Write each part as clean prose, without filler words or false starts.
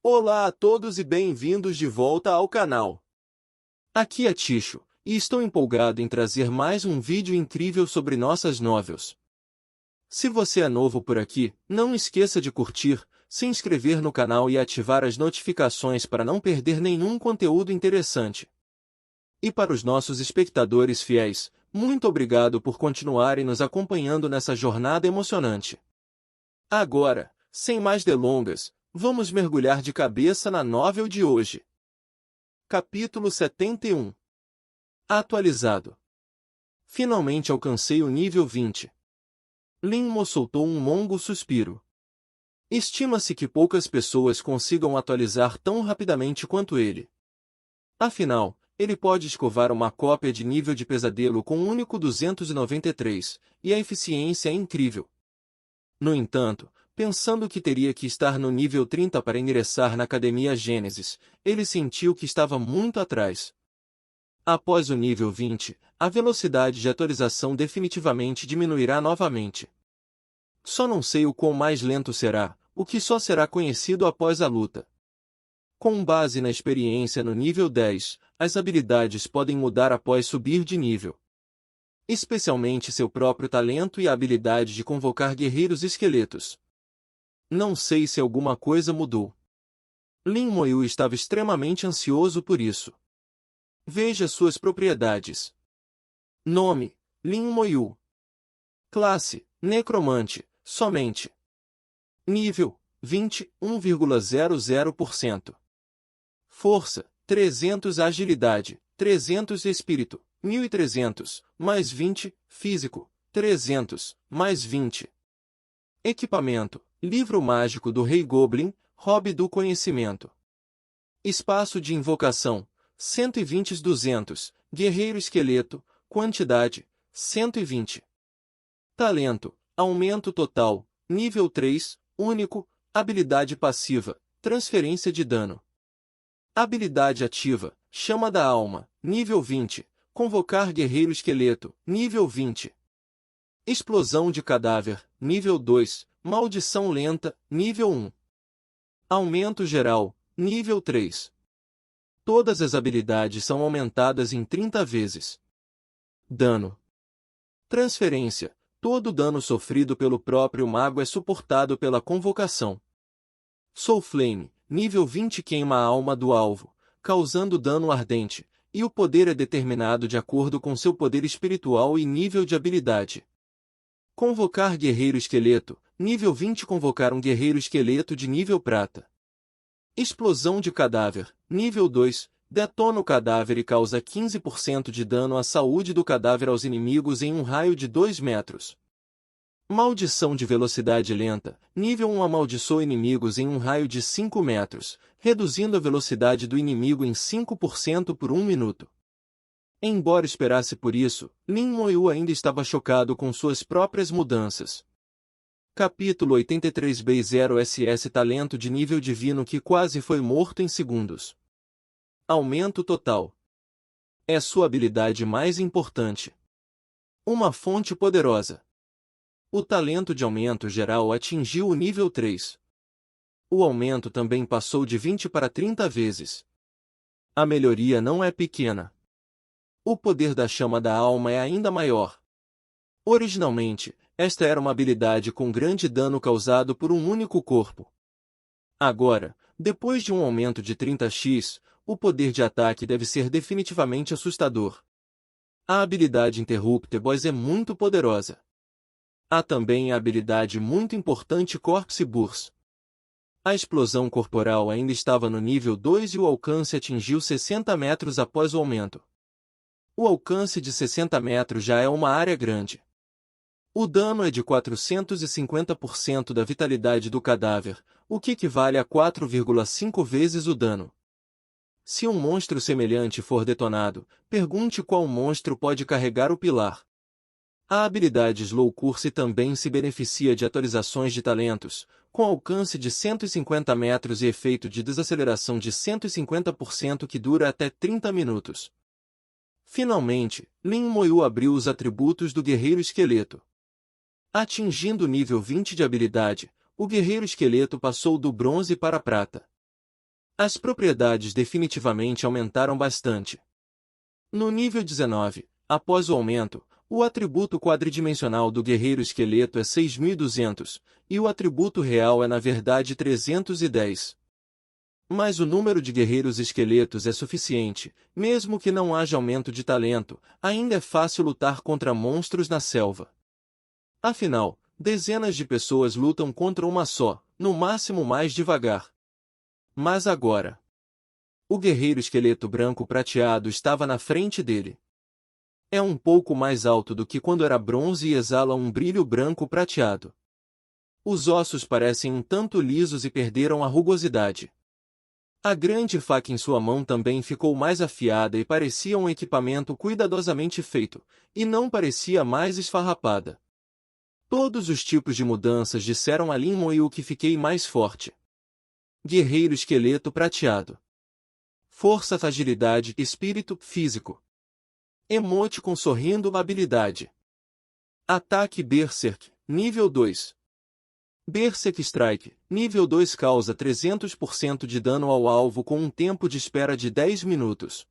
Olá a todos e bem-vindos de volta ao canal. Aqui é Ticho, e estou empolgado em trazer mais um vídeo incrível sobre nossas novels. Se você é novo por aqui, não esqueça de curtir, se inscrever no canal e ativar as notificações para não perder nenhum conteúdo interessante. E para os nossos espectadores fiéis, muito obrigado por continuarem nos acompanhando nessa jornada emocionante. Agora, sem mais delongas, vamos mergulhar de cabeça na novel de hoje. Capítulo 71. Atualizado. Finalmente alcancei o nível 20. Lin-Mo soltou um longo suspiro. Estima-se que poucas pessoas consigam atualizar tão rapidamente quanto ele. Afinal, ele pode escovar uma cópia de nível de pesadelo com um único 293, e a eficiência é incrível. No entanto, pensando que teria que estar no nível 30 para ingressar na Academia Gênesis, ele sentiu que estava muito atrás. Após o nível 20, a velocidade de atualização definitivamente diminuirá novamente. Só não sei o quão mais lento será, o que só será conhecido após a luta. Com base na experiência no nível 10, as habilidades podem mudar após subir de nível. Especialmente seu próprio talento e a habilidade de convocar guerreiros esqueletos. Não sei se alguma coisa mudou. Lin-Mo estava extremamente ansioso por isso. Veja suas propriedades. Nome: Lin-Mo. Classe: Necromante, somente. Nível: 21,00%. Força: 300. Agilidade: 300. Espírito: 1300, mais 20. Físico: 300, mais 20. Equipamento: Livro Mágico do Rei Goblin, Hobby do Conhecimento. Espaço de invocação: 120/200, Guerreiro Esqueleto, quantidade: 120. Talento: Aumento total, nível 3, único, habilidade passiva, transferência de dano. Habilidade ativa: Chama da Alma, nível 20, convocar Guerreiro Esqueleto, nível 20. Explosão de Cadáver, nível 2, Maldição Lenta, nível 1. Aumento Geral, nível 3. Todas as habilidades são aumentadas em 30 vezes. Dano. Transferência: todo dano sofrido pelo próprio mago é suportado pela convocação. Soul Flame, nível 20, queima a alma do alvo, causando dano ardente, e o poder é determinado de acordo com seu poder espiritual e nível de habilidade. Convocar Guerreiro Esqueleto, nível 20, convocar um Guerreiro Esqueleto de nível prata. Explosão de Cadáver, nível 2, detona o cadáver e causa 15% de dano à saúde do cadáver aos inimigos em um raio de 2 metros. Maldição de Velocidade Lenta, nível 1, amaldiçoa inimigos em um raio de 5 metros, reduzindo a velocidade do inimigo em 5% por 1 minuto. Embora esperasse por isso, Lin-Mo ainda estava chocado com suas próprias mudanças. Capítulo 83B0SS Talento de nível divino que quase foi morto em segundos. Aumento total. É sua habilidade mais importante. Uma fonte poderosa. O talento de aumento geral atingiu o nível 3. O aumento também passou de 20 para 30 vezes. A melhoria não é pequena. O poder da Chama da Alma é ainda maior. Originalmente, esta era uma habilidade com grande dano causado por um único corpo. Agora, depois de um aumento de 30x, o poder de ataque deve ser definitivamente assustador. A habilidade Interruptibles é muito poderosa. Há também a habilidade muito importante Corpse Burst. A explosão corporal ainda estava no nível 2 e o alcance atingiu 60 metros após o aumento. O alcance de 60 metros já é uma área grande. O dano é de 450% da vitalidade do cadáver, o que equivale a 4,5 vezes o dano. Se um monstro semelhante for detonado, pergunte qual monstro pode carregar o pilar. A habilidade Slow Curse também se beneficia de atualizações de talentos, com alcance de 150 metros e efeito de desaceleração de 150% que dura até 30 minutos. Finalmente, Lin-Mo abriu os atributos do Guerreiro Esqueleto. Atingindo o nível 20 de habilidade, o Guerreiro Esqueleto passou do bronze para a prata. As propriedades definitivamente aumentaram bastante. No nível 19, após o aumento, o atributo quadridimensional do guerreiro esqueleto é 6.200, e o atributo real é na verdade 310. Mas o número de guerreiros esqueletos é suficiente, mesmo que não haja aumento de talento, ainda é fácil lutar contra monstros na selva. Afinal, dezenas de pessoas lutam contra uma só, no máximo mais devagar. Mas agora, o guerreiro esqueleto branco prateado estava na frente dele. É um pouco mais alto do que quando era bronze e exala um brilho branco prateado. Os ossos parecem um tanto lisos e perderam a rugosidade. A grande faca em sua mão também ficou mais afiada e parecia um equipamento cuidadosamente feito, e não parecia mais esfarrapada. Todos os tipos de mudanças disseram a Lin Moyu que fiquei mais forte. Guerreiro esqueleto prateado. Força, agilidade, espírito, físico. Emoticon sorrindo, habilidade. Ataque Berserk, nível 2. Berserk Strike, nível 2 causa 300% de dano ao alvo com um tempo de espera de 10 minutos.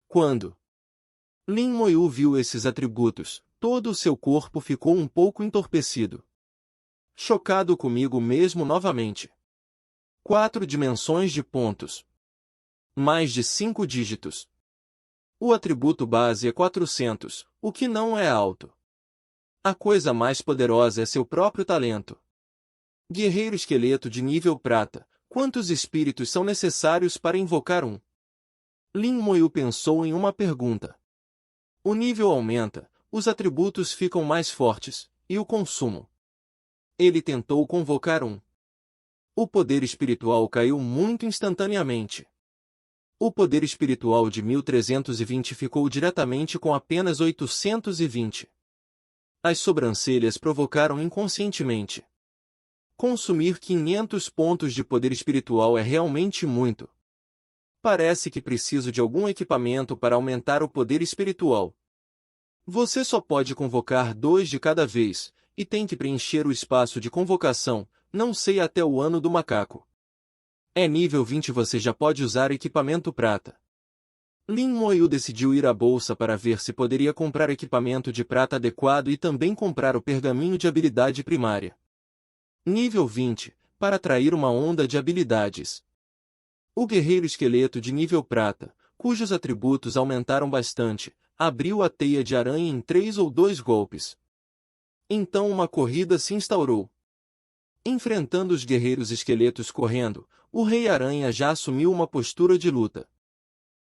Quando Lin Moyu viu esses atributos, todo o seu corpo ficou um pouco entorpecido. Chocado comigo mesmo novamente. 4 dimensões de pontos. Mais de 5 dígitos. O atributo base é 400, o que não é alto. A coisa mais poderosa é seu próprio talento. Guerreiro esqueleto de nível prata, quantos espíritos são necessários para invocar um? Lin Moyu pensou em uma pergunta. O nível aumenta, os atributos ficam mais fortes, e o consumo. Ele tentou convocar um. O poder espiritual caiu muito instantaneamente. O poder espiritual de 1320 ficou diretamente com apenas 820. As sobrancelhas provocaram inconscientemente. Consumir 500 pontos de poder espiritual é realmente muito. Parece que preciso de algum equipamento para aumentar o poder espiritual. Você só pode convocar 2 de cada vez, e tem que preencher o espaço de convocação, não sei até o ano do macaco. É nível 20 você já pode usar equipamento prata. Lin Moyu decidiu ir à bolsa para ver se poderia comprar equipamento de prata adequado e também comprar o pergaminho de habilidade primária. Nível 20, para atrair uma onda de habilidades. O guerreiro esqueleto de nível prata, cujos atributos aumentaram bastante, abriu a teia de aranha em 3 ou 2 golpes. Então uma corrida se instaurou. Enfrentando os guerreiros esqueletos correndo, o Rei Aranha já assumiu uma postura de luta.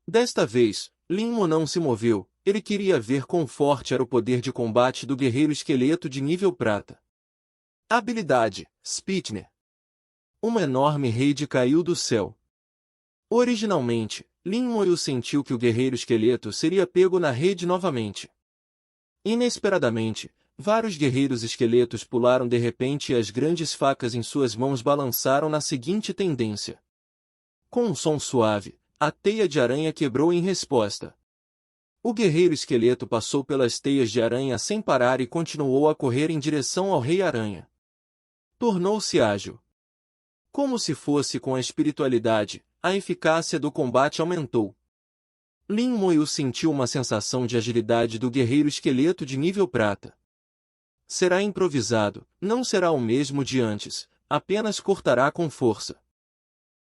Desta vez, Lin Mo não se moveu, ele queria ver quão forte era o poder de combate do guerreiro esqueleto de nível prata. Habilidade, Spitner. Uma enorme rede caiu do céu. Originalmente, Lin Moyu sentiu que o guerreiro esqueleto seria pego na rede novamente. Inesperadamente, vários guerreiros esqueletos pularam de repente e as grandes facas em suas mãos balançaram na seguinte tendência. Com um som suave, a teia de aranha quebrou em resposta. O guerreiro esqueleto passou pelas teias de aranha sem parar e continuou a correr em direção ao Rei Aranha. Tornou-se ágil. Como se fosse com a espiritualidade, a eficácia do combate aumentou. Lin Moyu sentiu uma sensação de agilidade do guerreiro esqueleto de nível prata. Será improvisado, não será o mesmo de antes, apenas cortará com força.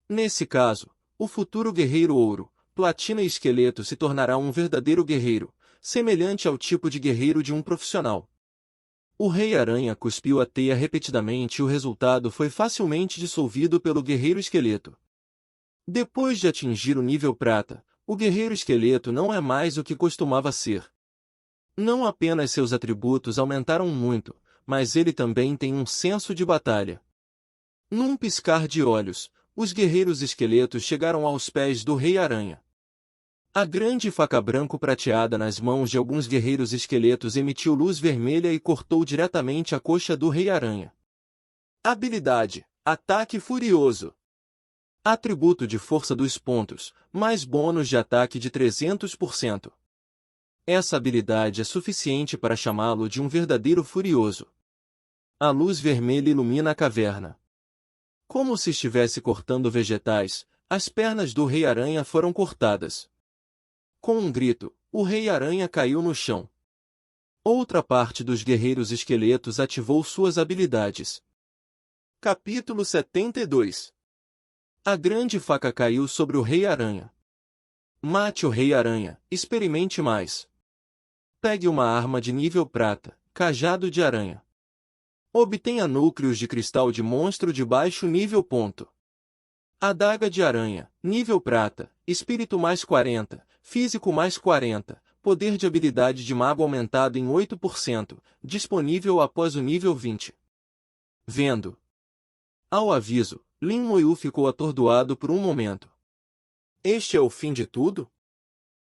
Nesse caso, o futuro guerreiro ouro, platina e esqueleto se tornará um verdadeiro guerreiro, semelhante ao tipo de guerreiro de um profissional. O Rei Aranha cuspiu a teia repetidamente e o resultado foi facilmente dissolvido pelo guerreiro esqueleto. Depois de atingir o nível prata, o guerreiro esqueleto não é mais o que costumava ser. Não apenas seus atributos aumentaram muito, mas ele também tem um senso de batalha. Num piscar de olhos, os guerreiros esqueletos chegaram aos pés do Rei Aranha. A grande faca branco-prateada nas mãos de alguns guerreiros esqueletos emitiu luz vermelha e cortou diretamente a coxa do Rei Aranha. Habilidade, Ataque Furioso. Atributo de força dos pontos, mais bônus de ataque de 300%. Essa habilidade é suficiente para chamá-lo de um verdadeiro furioso. A luz vermelha ilumina a caverna. Como se estivesse cortando vegetais, as pernas do Rei-Aranha foram cortadas. Com um grito, o Rei-Aranha caiu no chão. Outra parte dos guerreiros esqueletos ativou suas habilidades. Capítulo 72. A grande faca caiu sobre o Rei-Aranha. Mate o Rei-Aranha, experimente mais. Pegue uma arma de nível prata, cajado de aranha. Obtenha núcleos de cristal de monstro de baixo nível. Adaga de aranha, nível prata, espírito mais 40, físico mais 40, poder de habilidade de mago aumentado em 8%, disponível após o nível 20. Vendo. Ao aviso, Lin Moyu ficou atordoado por um momento. Este é o fim de tudo?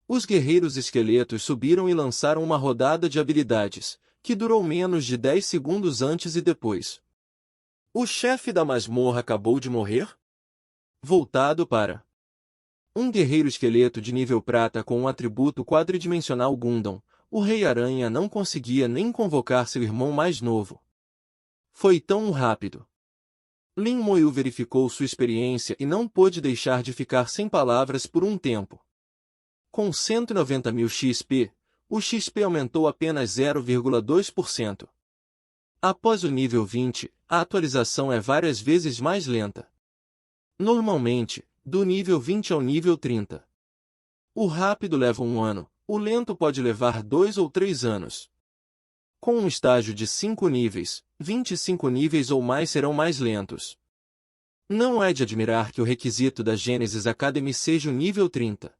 Os guerreiros esqueletos subiram e lançaram uma rodada de habilidades, que durou menos de 10 segundos antes e depois. O chefe da masmorra acabou de morrer? Voltado para um guerreiro esqueleto de nível prata com um atributo quadridimensional Gundam, o Rei-Aranha não conseguia nem convocar seu irmão mais novo. Foi tão rápido. Lin Moyu verificou sua experiência e não pôde deixar de ficar sem palavras por um tempo. Com 190.000 XP, o XP aumentou apenas 0,2%. Após o nível 20, a atualização é várias vezes mais lenta. Normalmente, do nível 20 ao nível 30. O rápido leva 1 ano, o lento pode levar 2 ou 3 anos. Com um estágio de 5 níveis, 25 níveis ou mais serão mais lentos. Não é de admirar que o requisito da Genesis Academy seja o nível 30.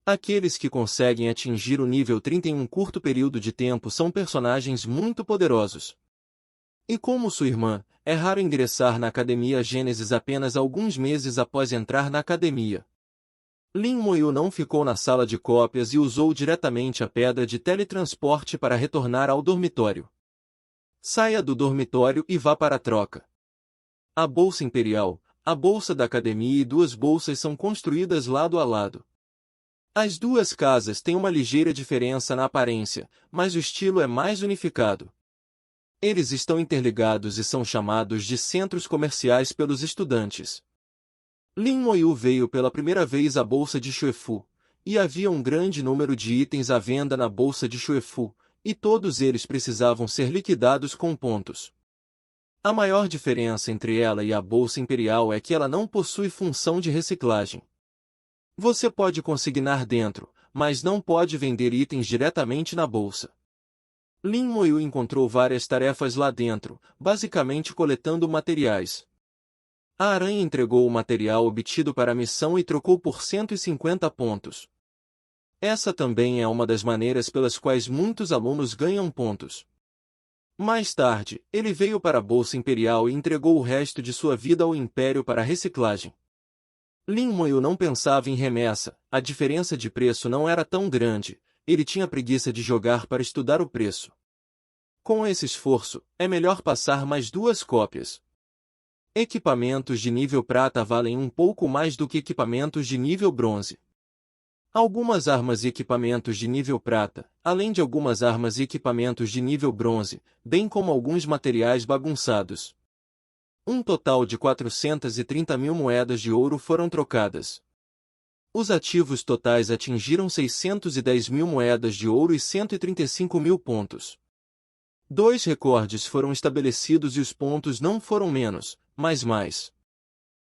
Aqueles que conseguem atingir o nível 30 em um curto período de tempo são personagens muito poderosos. E como sua irmã, é raro ingressar na Academia Gênesis apenas alguns meses após entrar na academia. Lin Moyu não ficou na sala de cópias e usou diretamente a pedra de teletransporte para retornar ao dormitório. Saia do dormitório e vá para a troca. A Bolsa Imperial, a Bolsa da Academia e 2 bolsas são construídas lado a lado. As 2 casas têm uma ligeira diferença na aparência, mas o estilo é mais unificado. Eles estão interligados e são chamados de centros comerciais pelos estudantes. Lin Moyu veio pela primeira vez à Bolsa de Xuefu, e havia um grande número de itens à venda na Bolsa de Xuefu, e todos eles precisavam ser liquidados com pontos. A maior diferença entre ela e a Bolsa Imperial é que ela não possui função de reciclagem. Você pode consignar dentro, mas não pode vender itens diretamente na bolsa. Lin Moyu encontrou várias tarefas lá dentro, basicamente coletando materiais. A aranha entregou o material obtido para a missão e trocou por 150 pontos. Essa também é uma das maneiras pelas quais muitos alunos ganham pontos. Mais tarde, ele veio para a Bolsa Imperial e entregou o resto de sua vida ao Império para reciclagem. Lin Moyu não pensava em remessa, a diferença de preço não era tão grande, ele tinha preguiça de jogar para estudar o preço. Com esse esforço, é melhor passar mais 2 cópias. Equipamentos de nível prata valem um pouco mais do que equipamentos de nível bronze. Algumas armas e equipamentos de nível prata, além de algumas armas e equipamentos de nível bronze, bem como alguns materiais bagunçados. Um total de 430.000 moedas de ouro foram trocadas. Os ativos totais atingiram 610.000 moedas de ouro e 135.000 pontos. 2 recordes foram estabelecidos e os pontos não foram menos, mas mais.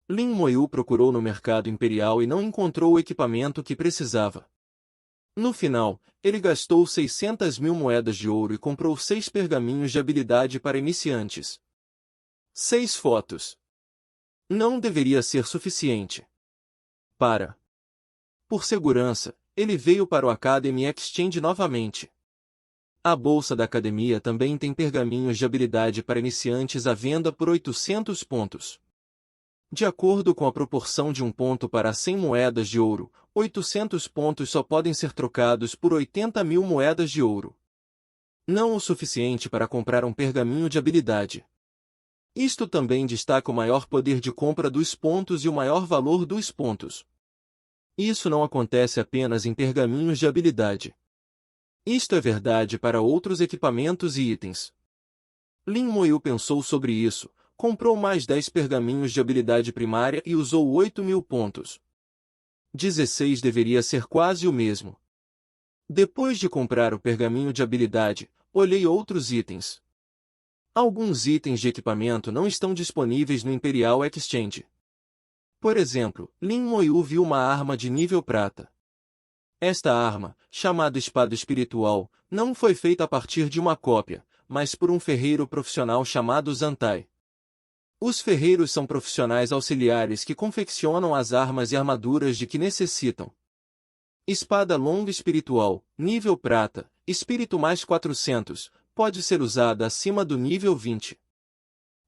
Lin Moyu procurou no mercado imperial e não encontrou o equipamento que precisava. No final, ele gastou 600.000 moedas de ouro e comprou 6 pergaminhos de habilidade para iniciantes. 6 fotos. Não deveria ser suficiente. Por segurança, ele veio para o Academy Exchange novamente. A bolsa da academia também tem pergaminhos de habilidade para iniciantes à venda por 800 pontos. De acordo com a proporção de 1 ponto para 100 moedas de ouro, 800 pontos só podem ser trocados por 80.000 moedas de ouro. Não o suficiente para comprar um pergaminho de habilidade. Isto também destaca o maior poder de compra dos pontos e o maior valor dos pontos. Isso não acontece apenas em pergaminhos de habilidade. Isto é verdade para outros equipamentos e itens. Lin Moyu pensou sobre isso, Comprou mais 10 pergaminhos de habilidade primária e usou 8.000 pontos. 16 deveria ser quase o mesmo. Depois de comprar o pergaminho de habilidade, olhei outros itens. Alguns itens de equipamento não estão disponíveis no Imperial Exchange. Por exemplo, Lin Moyu viu uma arma de nível prata. Esta arma, chamada espada espiritual, não foi feita a partir de uma cópia, mas por um ferreiro profissional chamado Zantai. Os ferreiros são profissionais auxiliares que confeccionam as armas e armaduras de que necessitam. Espada longa espiritual, nível prata, espírito mais 400, pode ser usada acima do nível 20.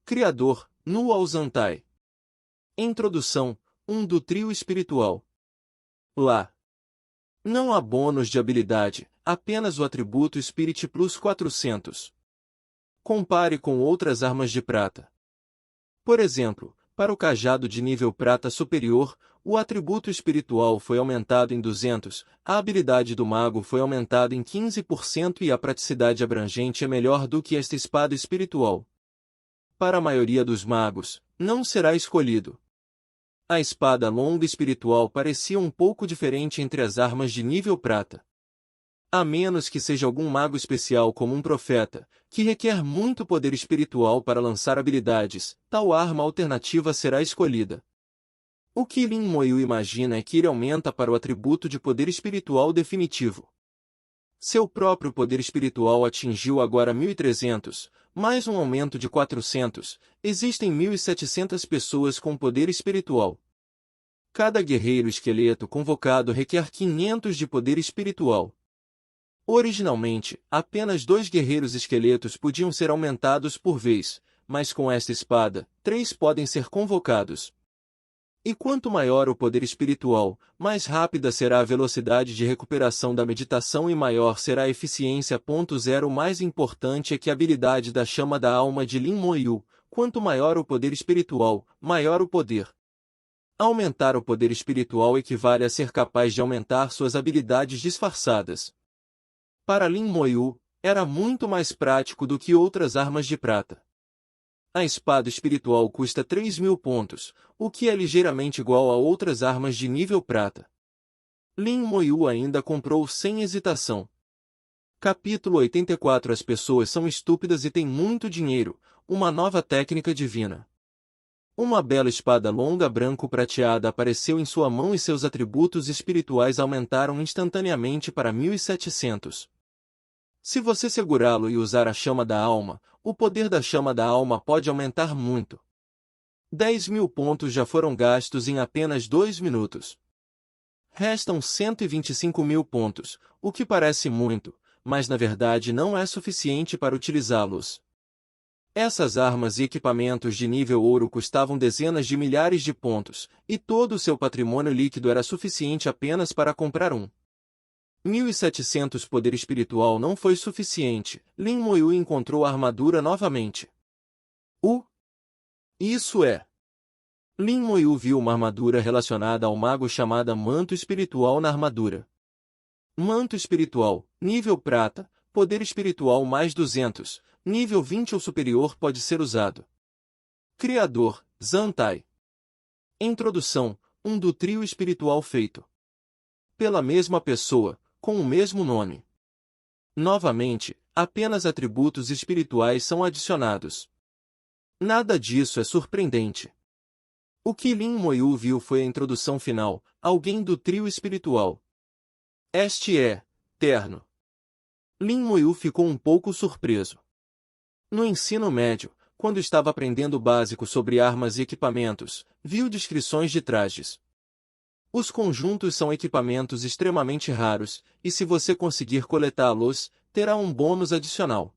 Criador, Nuo Zantai. Introdução, do trio espiritual. Lá. Não há bônus de habilidade, apenas o atributo Spirit Plus 400. Compare com outras armas de prata. Por exemplo, para o cajado de nível prata superior, o atributo espiritual foi aumentado em 200, a habilidade do mago foi aumentada em 15% e a praticidade abrangente é melhor do que esta espada espiritual. Para a maioria dos magos, não será escolhido. A espada longa espiritual parecia um pouco diferente entre as armas de nível prata. A menos que seja algum mago especial como um profeta, que requer muito poder espiritual para lançar habilidades, tal arma alternativa será escolhida. O que Lin Moyu imagina é que ele aumenta para o atributo de poder espiritual definitivo. Seu próprio poder espiritual atingiu agora 1.300, mais um aumento de 400, existem 1.700 pessoas com poder espiritual. Cada guerreiro esqueleto convocado requer 500 de poder espiritual. Originalmente, apenas 2 guerreiros esqueletos podiam ser aumentados por vez, mas com esta espada, 3 podem ser convocados. E quanto maior o poder espiritual, mais rápida será a velocidade de recuperação da meditação e maior será a eficiência. 0 mais importante é que a habilidade da chama da alma de Lin Moyu, quanto maior o poder espiritual, maior o poder. Aumentar o poder espiritual equivale a ser capaz de aumentar suas habilidades disfarçadas. Para Lin Moyu, era muito mais prático do que outras armas de prata. A espada espiritual custa 3.000 pontos, o que é ligeiramente igual a outras armas de nível prata. Lin Moyu ainda comprou sem hesitação. Capítulo 84 As pessoas são estúpidas e têm muito dinheiro, uma nova técnica divina. Uma bela espada longa branco-prateada apareceu em sua mão e seus atributos espirituais aumentaram instantaneamente para 1.700. Se você segurá-lo e usar a chama da alma, o poder da chama da alma pode aumentar muito. 10.000 pontos já foram gastos em apenas 2 minutos. Restam 125.000 pontos, o que parece muito, mas na verdade não é suficiente para utilizá-los. Essas armas e equipamentos de nível ouro custavam dezenas de milhares de pontos, e todo o seu patrimônio líquido era suficiente apenas para comprar um. 1.700 poder espiritual não foi suficiente. Lin Moyu encontrou a armadura novamente. Isso é. Lin Moyu viu uma armadura relacionada ao mago chamada Manto Espiritual na armadura. Manto Espiritual, nível prata, poder espiritual mais 200, nível 20 ou superior pode ser usado. Criador, Zantai. Introdução, do trio espiritual feito pela mesma pessoa, com o mesmo nome. Novamente, apenas atributos espirituais são adicionados. Nada disso é surpreendente. O que Lin Moyu viu foi a introdução final, alguém do trio espiritual. Este é, terno. Lin Moyu ficou um pouco surpreso. No ensino médio, quando estava aprendendo o básico sobre armas e equipamentos, viu descrições de trajes. Os conjuntos são equipamentos extremamente raros, e se você conseguir coletá-los, terá um bônus adicional.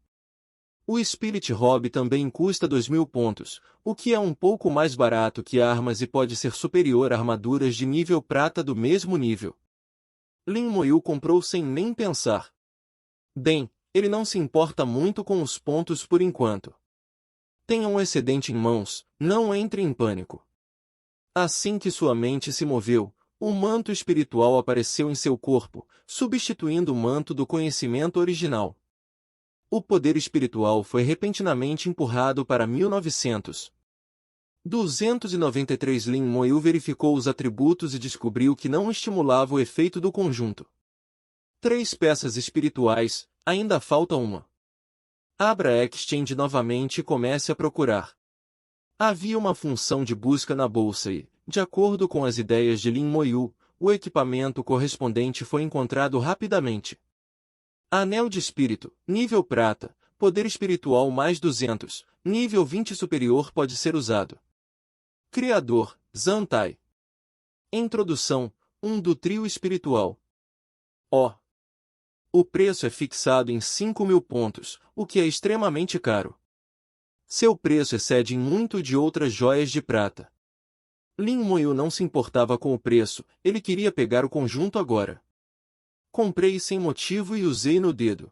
O Spirit Robe também custa 2.000 pontos, o que é um pouco mais barato que armas e pode ser superior a armaduras de nível prata do mesmo nível. Lin Moyu comprou sem nem pensar. Bem, ele não se importa muito com os pontos por enquanto. Tenha um excedente em mãos, não entre em pânico. Assim que sua mente se moveu, o manto espiritual apareceu em seu corpo, substituindo o manto do conhecimento original. O poder espiritual foi repentinamente empurrado para 1900. 293 Lin Moyu verificou os atributos e descobriu que não estimulava o efeito do conjunto. 3 peças espirituais, ainda falta uma. Abra a Exchange novamente e comece a procurar. Havia uma função de busca na bolsa e, de acordo com as ideias de Lin Moyu, o equipamento correspondente foi encontrado rapidamente. Anel de Espírito, nível Prata, Poder Espiritual mais 200, nível 20 superior pode ser usado. Criador, Zantai. Introdução, 1 do trio espiritual. O preço é fixado em 5.000 pontos, o que é extremamente caro. Seu preço excede em muito de outras joias de prata. Lin Moyu não se importava com o preço, ele queria pegar o conjunto agora. Comprei sem motivo e usei no dedo.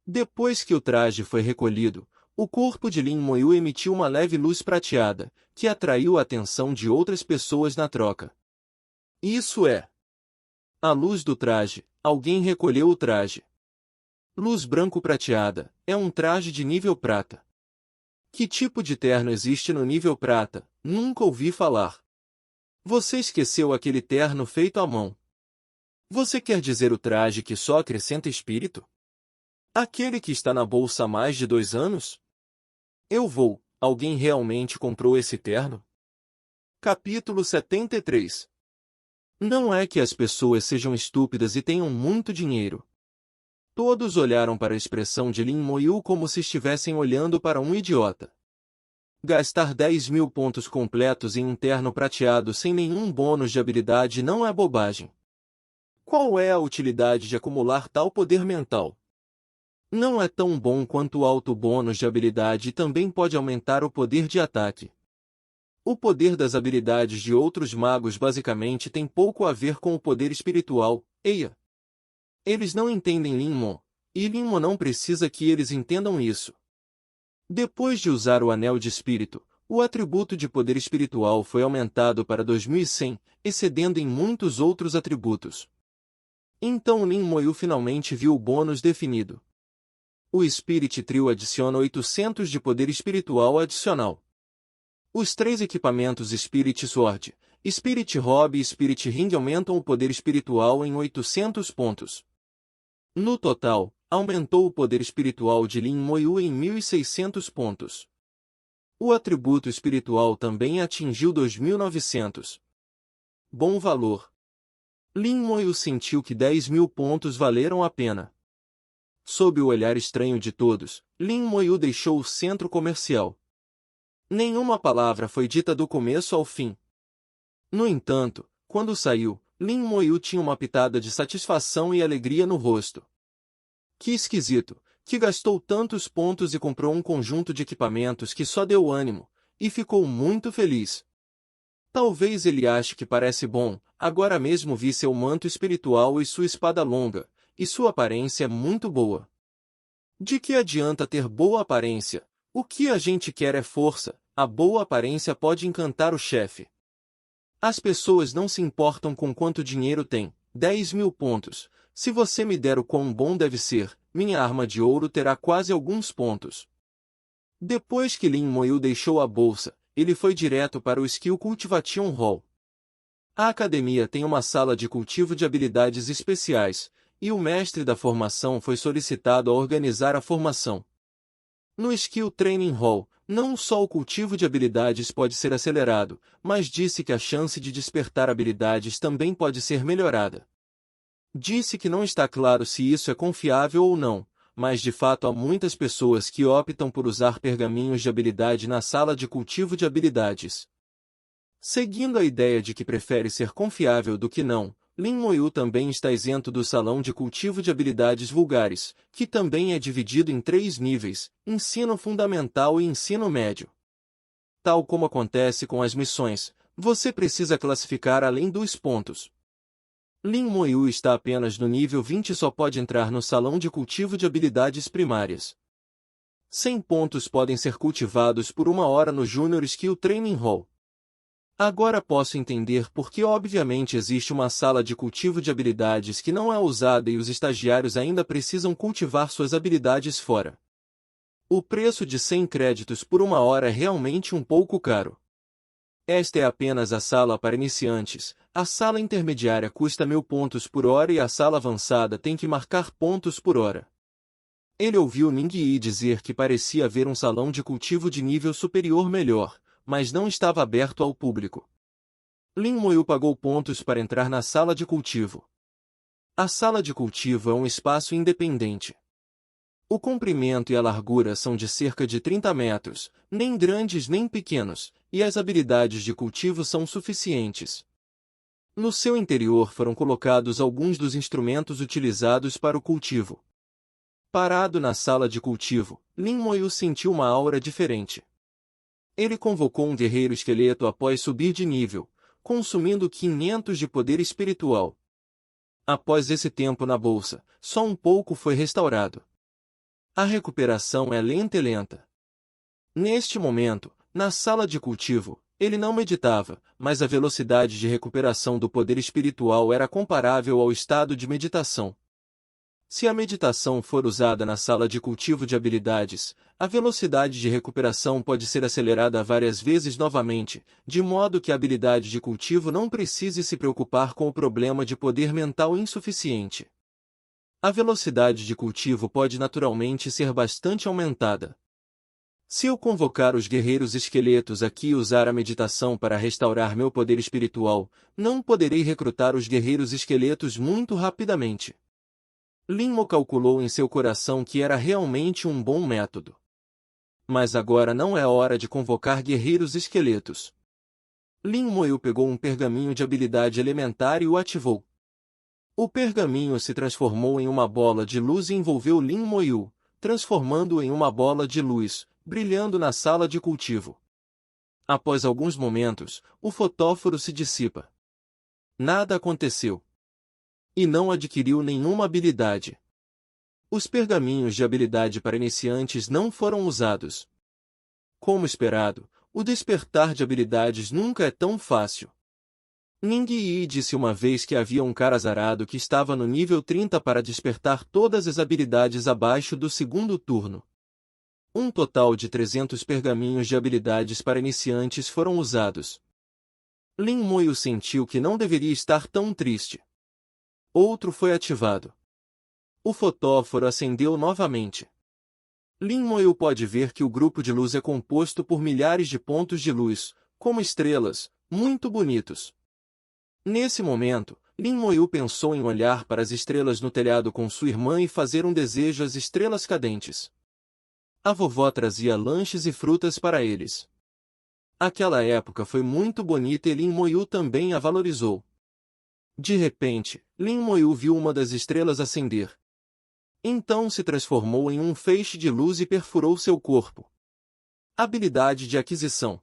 Depois que o traje foi recolhido, o corpo de Lin Moyu emitiu uma leve luz prateada, que atraiu a atenção de outras pessoas na troca. Isso é a luz do traje. Alguém recolheu o traje. Luz branco prateada, é um traje de nível prata. Que tipo de terno existe no nível prata? Nunca ouvi falar. Você esqueceu aquele terno feito à mão. Você quer dizer o traje que só acrescenta espírito? Aquele que está na bolsa há mais de 2 anos? Alguém realmente comprou esse terno? Capítulo 73. Não é que as pessoas sejam estúpidas e tenham muito dinheiro. Todos olharam para a expressão de Lin Moyu como se estivessem olhando para um idiota. Gastar 10.000 pontos completos em um terno prateado sem nenhum bônus de habilidade não é bobagem. Qual é a utilidade de acumular tal poder mental? Não é tão bom quanto o alto bônus de habilidade e também pode aumentar o poder de ataque. O poder das habilidades de outros magos basicamente tem pouco a ver com o poder espiritual, eia. Eles não entendem Linmo, e Linmo não precisa que eles entendam isso. Depois de usar o Anel de Espírito, o atributo de poder espiritual foi aumentado para 2100, excedendo em muitos outros atributos. Então Lin Moyu finalmente viu o bônus definido. O Spirit Trio adiciona 800 de poder espiritual adicional. Os 3 equipamentos Spirit Sword, Spirit Robe e Spirit Ring aumentam o poder espiritual em 800 pontos. No total, aumentou o poder espiritual de Lin Moyu em 1.600 pontos. O atributo espiritual também atingiu 2.900. Bom valor. Lin Moyu sentiu que 10.000 pontos valeram a pena. Sob o olhar estranho de todos, Lin Moyu deixou o centro comercial. Nenhuma palavra foi dita do começo ao fim. No entanto, quando saiu, Lin Moyu tinha uma pitada de satisfação e alegria no rosto. Que esquisito, que gastou tantos pontos e comprou um conjunto de equipamentos que só deu ânimo, e ficou muito feliz. Talvez ele ache que parece bom, agora mesmo vi seu manto espiritual e sua espada longa, e sua aparência é muito boa. De que adianta ter boa aparência? O que a gente quer é força, a boa aparência pode encantar o chefe. As pessoas não se importam com quanto dinheiro tem, 10.000 pontos. Se você me der o quão bom deve ser, minha arma de ouro terá quase alguns pontos. Depois que Lin Moyu deixou a bolsa, ele foi direto para o Skill Cultivation Hall. A academia tem uma sala de cultivo de habilidades especiais, e o mestre da formação foi solicitado a organizar a formação. No Skill Training Hall, não só o cultivo de habilidades pode ser acelerado, mas disse que a chance de despertar habilidades também pode ser melhorada. Disse que não está claro se isso é confiável ou não, mas de fato há muitas pessoas que optam por usar pergaminhos de habilidade na sala de cultivo de habilidades. Seguindo a ideia de que prefere ser confiável do que não, Lin Moyu também está isento do salão de cultivo de habilidades vulgares, que também é dividido em 3 níveis, ensino fundamental e ensino médio. Tal como acontece com as missões, você precisa classificar além dos pontos. Lin Moyu está apenas no nível 20 e só pode entrar no salão de cultivo de habilidades primárias. 100 pontos podem ser cultivados por 1 hora no Junior Skill Training Hall. Agora posso entender por que obviamente existe uma sala de cultivo de habilidades que não é usada e os estagiários ainda precisam cultivar suas habilidades fora. O preço de 100 créditos por 1 hora é realmente um pouco caro. Esta é apenas a sala para iniciantes. A sala intermediária custa 1000 pontos por hora e a sala avançada tem que marcar pontos por hora. Ele ouviu Ning Yi dizer que parecia haver um salão de cultivo de nível superior melhor, mas não estava aberto ao público. Lin Moyu pagou pontos para entrar na sala de cultivo. A sala de cultivo é um espaço independente. O comprimento e a largura são de cerca de 30 metros, nem grandes nem pequenos, e as habilidades de cultivo são suficientes. No seu interior foram colocados alguns dos instrumentos utilizados para o cultivo. Parado na sala de cultivo, Lin Moyu sentiu uma aura diferente. Ele convocou um guerreiro esqueleto após subir de nível, consumindo 500 de poder espiritual. Após esse tempo na bolsa, só um pouco foi restaurado. A recuperação é lenta e lenta. Neste momento, na sala de cultivo, ele não meditava, mas a velocidade de recuperação do poder espiritual era comparável ao estado de meditação. Se a meditação for usada na sala de cultivo de habilidades, a velocidade de recuperação pode ser acelerada várias vezes novamente, de modo que a habilidade de cultivo não precise se preocupar com o problema de poder mental insuficiente. A velocidade de cultivo pode naturalmente ser bastante aumentada. Se eu convocar os guerreiros esqueletos aqui e usar a meditação para restaurar meu poder espiritual, não poderei recrutar os guerreiros esqueletos muito rapidamente. Lin Mo calculou em seu coração que era realmente um bom método. Mas agora não é hora de convocar guerreiros esqueletos. Lin Moyu pegou um pergaminho de habilidade elementar e o ativou. O pergaminho se transformou em uma bola de luz e envolveu Lin Moyu, transformando-o em uma bola de luz, brilhando na sala de cultivo. Após alguns momentos, o fotóforo se dissipa. Nada aconteceu. E não adquiriu nenhuma habilidade. Os pergaminhos de habilidade para iniciantes não foram usados. Como esperado, o despertar de habilidades nunca é tão fácil. Ning Yi disse uma vez que havia um cara azarado que estava no nível 30 para despertar todas as habilidades abaixo do segundo turno. Um total de 300 pergaminhos de habilidades para iniciantes foram usados. Lin Moyu sentiu que não deveria estar tão triste. Outro foi ativado. O fotóforo acendeu novamente. Lin Moyu pode ver que o grupo de luz é composto por milhares de pontos de luz, como estrelas, muito bonitos. Nesse momento, Lin Moyu pensou em olhar para as estrelas no telhado com sua irmã e fazer um desejo às estrelas cadentes. A vovó trazia lanches e frutas para eles. Aquela época foi muito bonita e Lin Moyu também a valorizou. De repente, Lin Moyu viu uma das estrelas acender. Então se transformou em um feixe de luz e perfurou seu corpo. Habilidade de aquisição.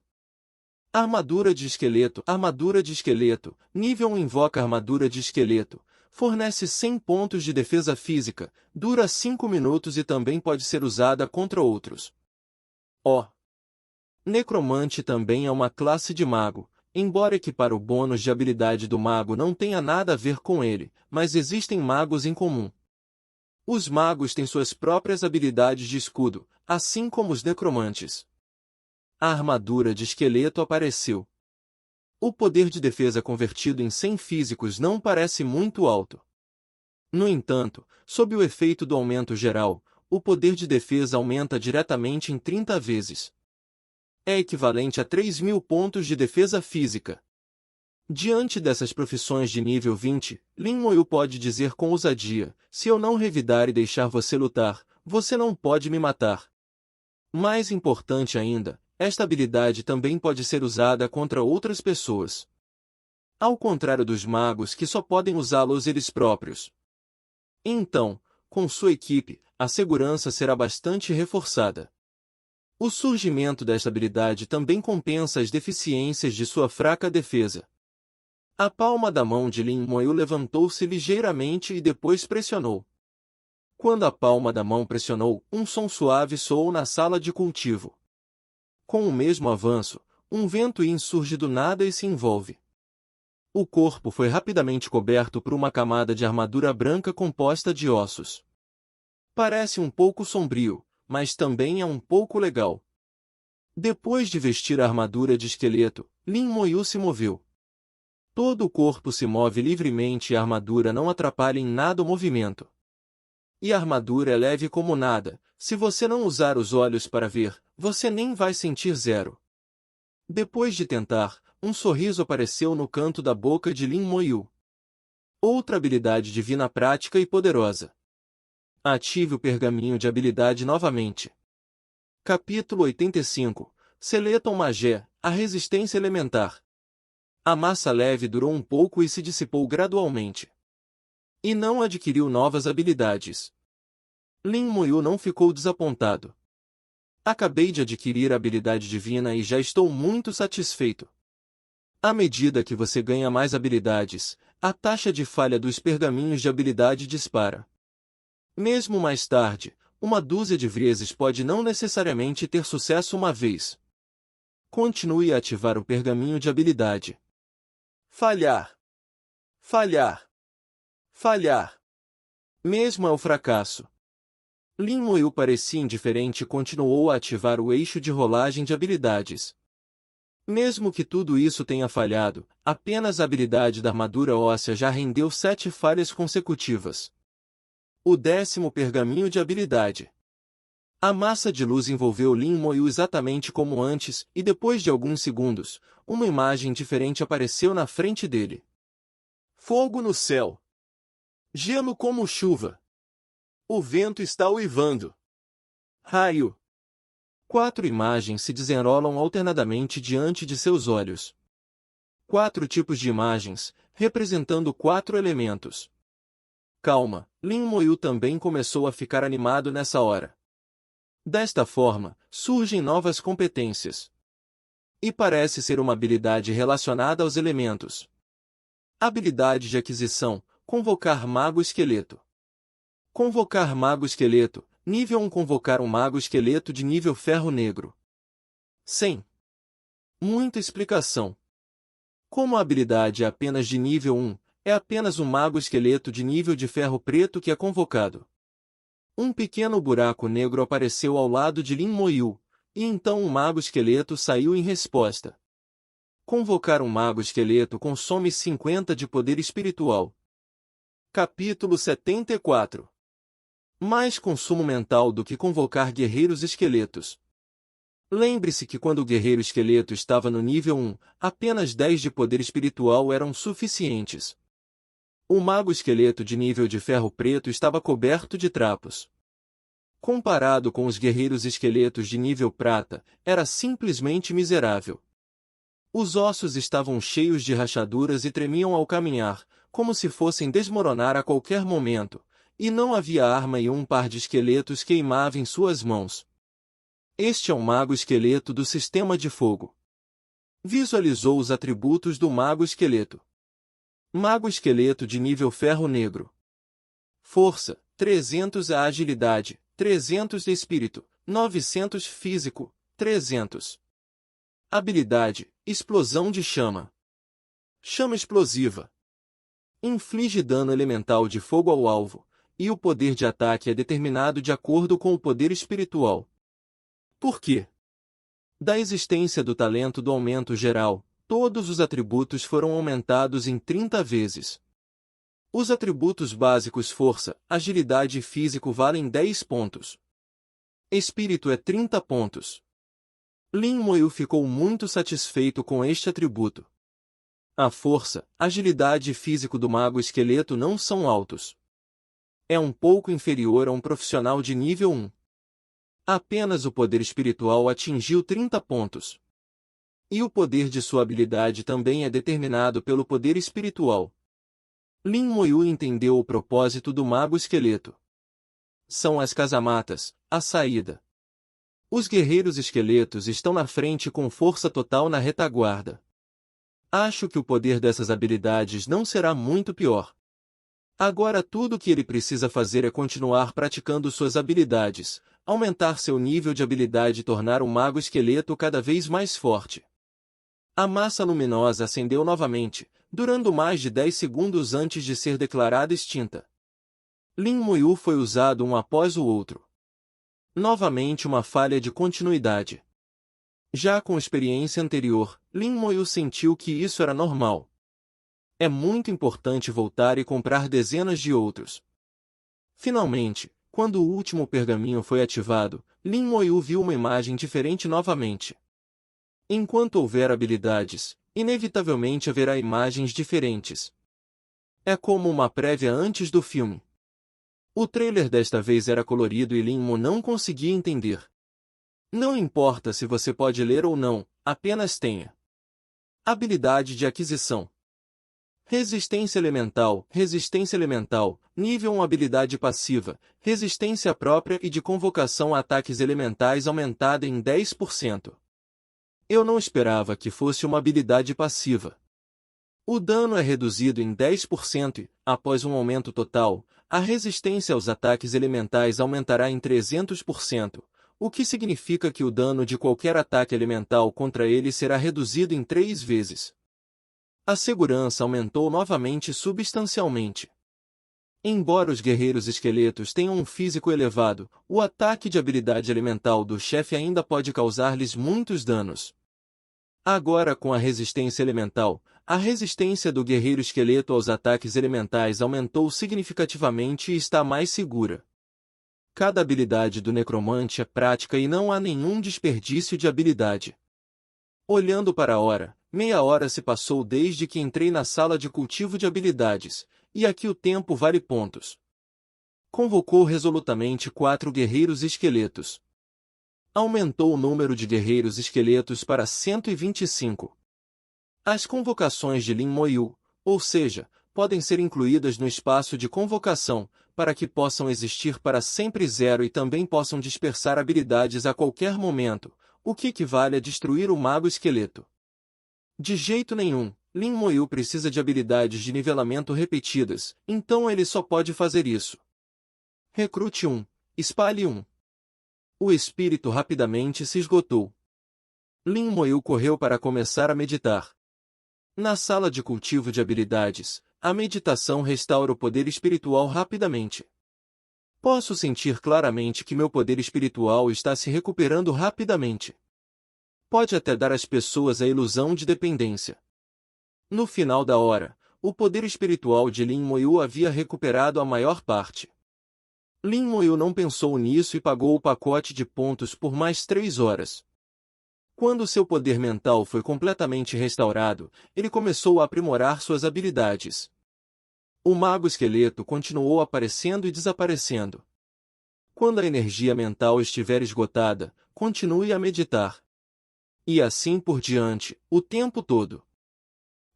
Armadura de esqueleto. Armadura de esqueleto. Nível 1 invoca armadura de esqueleto. Fornece 100 pontos de defesa física. Dura 5 minutos e também pode ser usada contra outros. Necromante também é uma classe de mago. Embora equipar o bônus de habilidade do mago não tenha nada a ver com ele, mas existem magos em comum. Os magos têm suas próprias habilidades de escudo, assim como os necromantes. A armadura de esqueleto apareceu. O poder de defesa convertido em 100 físicos não parece muito alto. No entanto, sob o efeito do aumento geral, o poder de defesa aumenta diretamente em 30 vezes. É equivalente a 3.000 pontos de defesa física. Diante dessas profissões de nível 20, Lin Moyu pode dizer com ousadia: se eu não revidar e deixar você lutar, você não pode me matar. Mais importante ainda, esta habilidade também pode ser usada contra outras pessoas. Ao contrário dos magos que só podem usá-los eles próprios. Então, com sua equipe, a segurança será bastante reforçada. O surgimento desta habilidade também compensa as deficiências de sua fraca defesa. A palma da mão de Lin Moyu levantou-se ligeiramente e depois pressionou. Quando a palma da mão pressionou, um som suave soou na sala de cultivo. Com o mesmo avanço, um vento yin surge do nada e se envolve. O corpo foi rapidamente coberto por uma camada de armadura branca composta de ossos. Parece um pouco sombrio, mas também é um pouco legal. Depois de vestir a armadura de esqueleto, Lin Moyu se moveu. Todo o corpo se move livremente e a armadura não atrapalha em nada o movimento. E a armadura é leve como nada, se você não usar os olhos para ver, você nem vai sentir zero. Depois de tentar, um sorriso apareceu no canto da boca de Lin Moyu. Outra habilidade divina prática e poderosa. Ative o pergaminho de habilidade novamente. Capítulo 85. Seleton Magé, a resistência elementar. A massa leve durou um pouco e se dissipou gradualmente. E não adquiriu novas habilidades. Lin Moyu não ficou desapontado. Acabei de adquirir a habilidade divina e já estou muito satisfeito. À medida que você ganha mais habilidades, a taxa de falha dos pergaminhos de habilidade dispara. Mesmo mais tarde, uma dúzia de vezes pode não necessariamente ter sucesso uma vez. Continue a ativar o pergaminho de habilidade. Falhar. Falhar. Falhar. Mesmo ao fracasso. Lin Moyu parecia indiferente e continuou a ativar o eixo de rolagem de habilidades. Mesmo que tudo isso tenha falhado, apenas a habilidade da armadura óssea já rendeu 7 falhas consecutivas. O 10º pergaminho de habilidade. A massa de luz envolveu Lin Moyu exatamente como antes, e depois de alguns segundos, uma imagem diferente apareceu na frente dele. Fogo no céu. Gelo como chuva. O vento está uivando. Raio. 4 imagens se desenrolam alternadamente diante de seus olhos. 4 tipos de imagens, representando 4 elementos. Calma, Lin Moyu também começou a ficar animado nessa hora. Desta forma, surgem novas competências. E parece ser uma habilidade relacionada aos elementos. Habilidade de aquisição, convocar mago esqueleto. Convocar mago esqueleto, nível 1. Convocar um mago esqueleto de nível ferro negro. 100. Muita explicação. Como a habilidade é apenas de nível 1, é apenas um mago esqueleto de nível de ferro preto que é convocado. Um pequeno buraco negro apareceu ao lado de Lin Moyu, e então um mago esqueleto saiu em resposta. Convocar um mago esqueleto consome 50 de poder espiritual. Capítulo 74. Mais consumo mental do que convocar guerreiros esqueletos. Lembre-se que quando o guerreiro esqueleto estava no nível 1, apenas 10 de poder espiritual eram suficientes. O mago esqueleto de nível de ferro preto estava coberto de trapos. Comparado com os guerreiros esqueletos de nível prata, era simplesmente miserável. Os ossos estavam cheios de rachaduras e tremiam ao caminhar, como se fossem desmoronar a qualquer momento. E não havia arma e um par de esqueletos queimava em suas mãos. Este é o mago esqueleto do sistema de fogo. Visualizou os atributos do mago esqueleto. Mago esqueleto de nível ferro negro. Força, 300 a agilidade, 300 de espírito, 900 físico, 300. Habilidade, explosão de chama. Chama explosiva. Inflige dano elemental de fogo ao alvo. E o poder de ataque é determinado de acordo com o poder espiritual. Por quê? Da existência do talento do aumento geral, todos os atributos foram aumentados em 30 vezes. Os atributos básicos força, agilidade e físico valem 10 pontos. Espírito é 30 pontos. Lin Moyu ficou muito satisfeito com este atributo. A força, agilidade e físico do mago esqueleto não são altos. É um pouco inferior a um profissional de nível 1. Apenas o poder espiritual atingiu 30 pontos. E o poder de sua habilidade também é determinado pelo poder espiritual. Lin Moyu entendeu o propósito do mago esqueleto. São as casamatas, a saída. Os guerreiros esqueletos estão na frente com força total na retaguarda. Acho que o poder dessas habilidades não será muito pior. Agora tudo o que ele precisa fazer é continuar praticando suas habilidades, aumentar seu nível de habilidade e tornar o mago esqueleto cada vez mais forte. A massa luminosa acendeu novamente, durando mais de 10 segundos antes de ser declarada extinta. Lin Moyu foi usado um após o outro. Novamente uma falha de continuidade. Já com experiência anterior, Lin Moyu sentiu que isso era normal. É muito importante voltar e comprar dezenas de outros. Finalmente, quando o último pergaminho foi ativado, Lin Moyu viu uma imagem diferente novamente. Enquanto houver habilidades, inevitavelmente haverá imagens diferentes. É como uma prévia antes do filme. O trailer desta vez era colorido e Lin Mo não conseguia entender. Não importa se você pode ler ou não, apenas tenha. Habilidade de aquisição. Resistência elemental, nível 1 habilidade passiva, resistência própria e de convocação a ataques elementais aumentada em 10%. Eu não esperava que fosse uma habilidade passiva. O dano é reduzido em 10% e, após um aumento total, a resistência aos ataques elementais aumentará em 300%, o que significa que o dano de qualquer ataque elemental contra ele será reduzido em 3 vezes. A segurança aumentou novamente substancialmente. Embora os guerreiros esqueletos tenham um físico elevado, o ataque de habilidade elemental do chefe ainda pode causar-lhes muitos danos. Agora com a resistência elemental, a resistência do guerreiro esqueleto aos ataques elementais aumentou significativamente e está mais segura. Cada habilidade do necromante é prática e não há nenhum desperdício de habilidade. Olhando para a hora, meia hora se passou desde que entrei na sala de cultivo de habilidades, e aqui o tempo vale pontos. Convocou resolutamente 4 guerreiros esqueletos. Aumentou o número de guerreiros esqueletos para 125. As convocações de Lin Moyu, ou seja, podem ser incluídas no espaço de convocação, para que possam existir para sempre 0 e também possam dispersar habilidades a qualquer momento, o que equivale a destruir o mago esqueleto. De jeito nenhum, Lin Moyu precisa de habilidades de nivelamento repetidas, então ele só pode fazer isso. Recrute 1, espalhe 1. O espírito rapidamente se esgotou. Lin Moyu correu para começar a meditar. Na sala de cultivo de habilidades, a meditação restaura o poder espiritual rapidamente. Posso sentir claramente que meu poder espiritual está se recuperando rapidamente. Pode até dar às pessoas a ilusão de dependência. No final da hora, o poder espiritual de Lin Moyu havia recuperado a maior parte. Lin Moyu não pensou nisso e pagou o pacote de pontos por mais 3 horas. Quando seu poder mental foi completamente restaurado, ele começou a aprimorar suas habilidades. O mago esqueleto continuou aparecendo e desaparecendo. Quando a energia mental estiver esgotada, continue a meditar. E assim por diante, o tempo todo.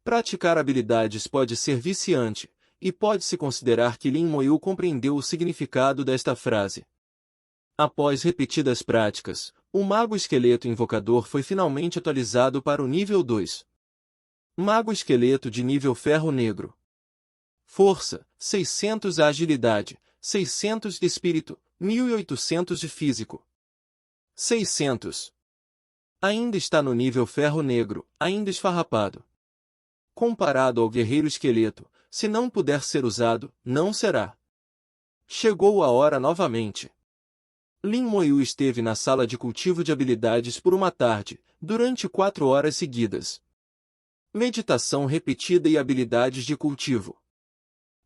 Praticar habilidades pode ser viciante, e pode-se considerar que Lin Moyu compreendeu o significado desta frase. Após repetidas práticas, o mago esqueleto invocador foi finalmente atualizado para o nível 2. Mago esqueleto de nível ferro negro. Força, 600 agilidade, 600 de espírito, 1800 de físico. 600. Ainda está no nível ferro negro, ainda esfarrapado. Comparado ao guerreiro esqueleto, se não puder ser usado, não será. Chegou a hora novamente. Lin Moyu esteve na sala de cultivo de habilidades por uma tarde, durante 4 horas seguidas. Meditação repetida e habilidades de cultivo.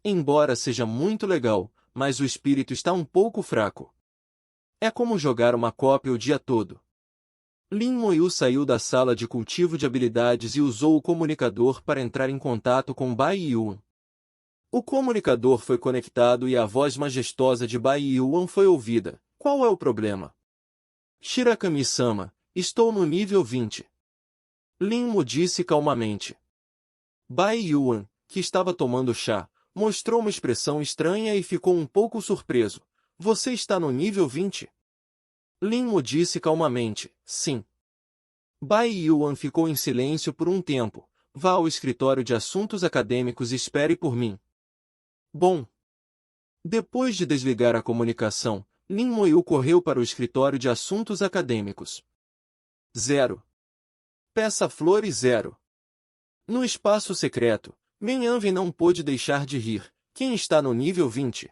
Embora seja muito legal, mas o espírito está um pouco fraco. É como jogar uma cópia o dia todo. Lin Moyu saiu da sala de cultivo de habilidades e usou o comunicador para entrar em contato com Bai Yuan. O comunicador foi conectado e a voz majestosa de Bai Yuan foi ouvida. Qual é o problema? Shirakami-sama, estou no nível 20. Lin Mo disse calmamente. Bai Yuan, que estava tomando chá, mostrou uma expressão estranha e ficou um pouco surpreso. Você está no nível 20? Lin Mo disse calmamente, sim. Bai Yuan ficou em silêncio por um tempo. Vá ao escritório de assuntos acadêmicos e espere por mim. Bom. Depois de desligar a comunicação, Lin Moyu correu para o escritório de assuntos acadêmicos. 0. Peça flores 0. No espaço secreto, Men Yanvin não pôde deixar de rir. Quem está no nível 20?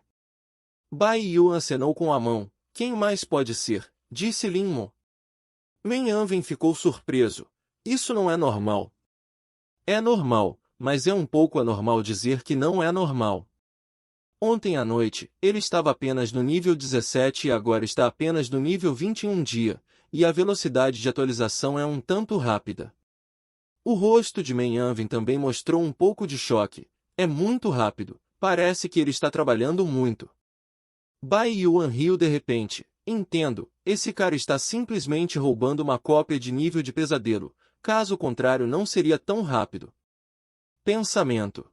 Bai Yuan acenou com a mão. Quem mais pode ser? Disse Lin Mo. Men Yanvin ficou surpreso. Isso não é normal. É normal, mas é um pouco anormal dizer que não é normal. Ontem à noite, ele estava apenas no nível 17 e agora está apenas no nível 21 dia, e a velocidade de atualização é um tanto rápida. O rosto de Men Yanvin também mostrou um pouco de choque. É muito rápido, parece que ele está trabalhando muito. Bai Yuan riu de repente. Entendo, esse cara está simplesmente roubando uma cópia de nível de pesadelo, caso contrário não seria tão rápido. Pensamento.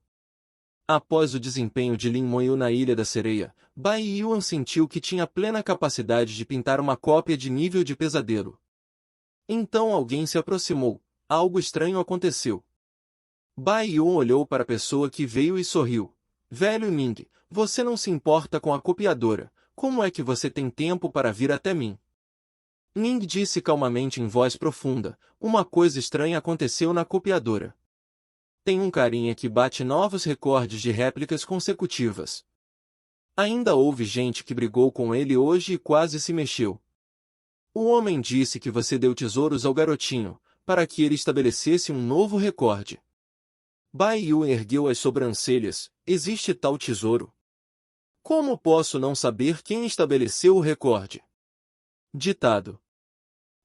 Após o desempenho de Lin Moyu na Ilha da Sereia, Bai Yuan sentiu que tinha plena capacidade de pintar uma cópia de nível de pesadelo. Então alguém se aproximou. Algo estranho aconteceu. Bai Yuan olhou para a pessoa que veio e sorriu. Velho Ning, você não se importa com a copiadora. Como é que você tem tempo para vir até mim? Ning disse calmamente em voz profunda. Uma coisa estranha aconteceu na copiadora. Tem um carinha que bate novos recordes de réplicas consecutivas. Ainda houve gente que brigou com ele hoje e quase se mexeu. O homem disse que você deu tesouros ao garotinho, para que ele estabelecesse um novo recorde. Bai Yuan ergueu as sobrancelhas. Existe tal tesouro? Como posso não saber quem estabeleceu o recorde? Ditado.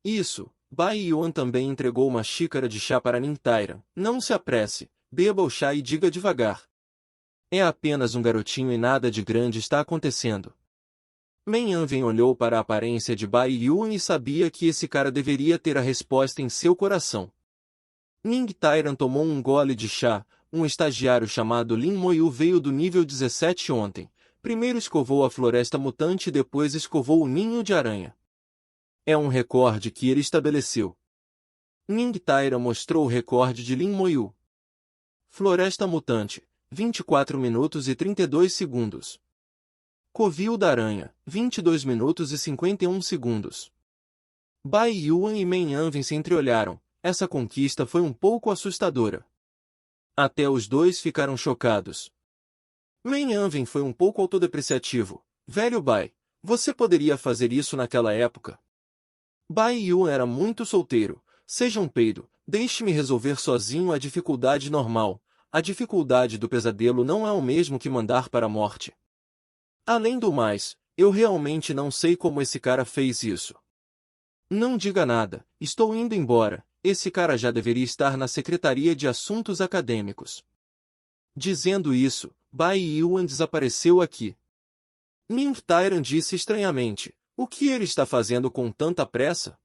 Isso, Bai Yuan também entregou uma xícara de chá para Ning Tairan. Não se apresse, beba o chá e diga devagar. É apenas um garotinho e nada de grande está acontecendo. Men Yanvin olhou para a aparência de Bai Yuan e sabia que esse cara deveria ter a resposta em seu coração. Ning Tairan tomou um gole de chá. Um estagiário chamado Lin Moyu veio do nível 17 ontem. Primeiro escovou a floresta mutante e depois escovou o ninho de aranha. É um recorde que ele estabeleceu. Ning Tairan mostrou o recorde de Lin Moyu. Floresta mutante, 24 minutos e 32 segundos. Covil da aranha, 22 minutos e 51 segundos. Bai Yuan e Men Yanvin se entreolharam. Essa conquista foi um pouco assustadora. Até os dois ficaram chocados. Men Yanvin foi um pouco autodepreciativo. Velho Bai, você poderia fazer isso naquela época? Bai Yuan era muito solteiro. Seja um peido, deixe-me resolver sozinho a dificuldade normal. A dificuldade do pesadelo não é o mesmo que mandar para a morte. Além do mais, eu realmente não sei como esse cara fez isso. Não diga nada, estou indo embora. Esse cara já deveria estar na Secretaria de Assuntos Acadêmicos. Dizendo isso, Bai Yuan desapareceu aqui. Ning Tairan disse estranhamente. O que ele está fazendo com tanta pressa?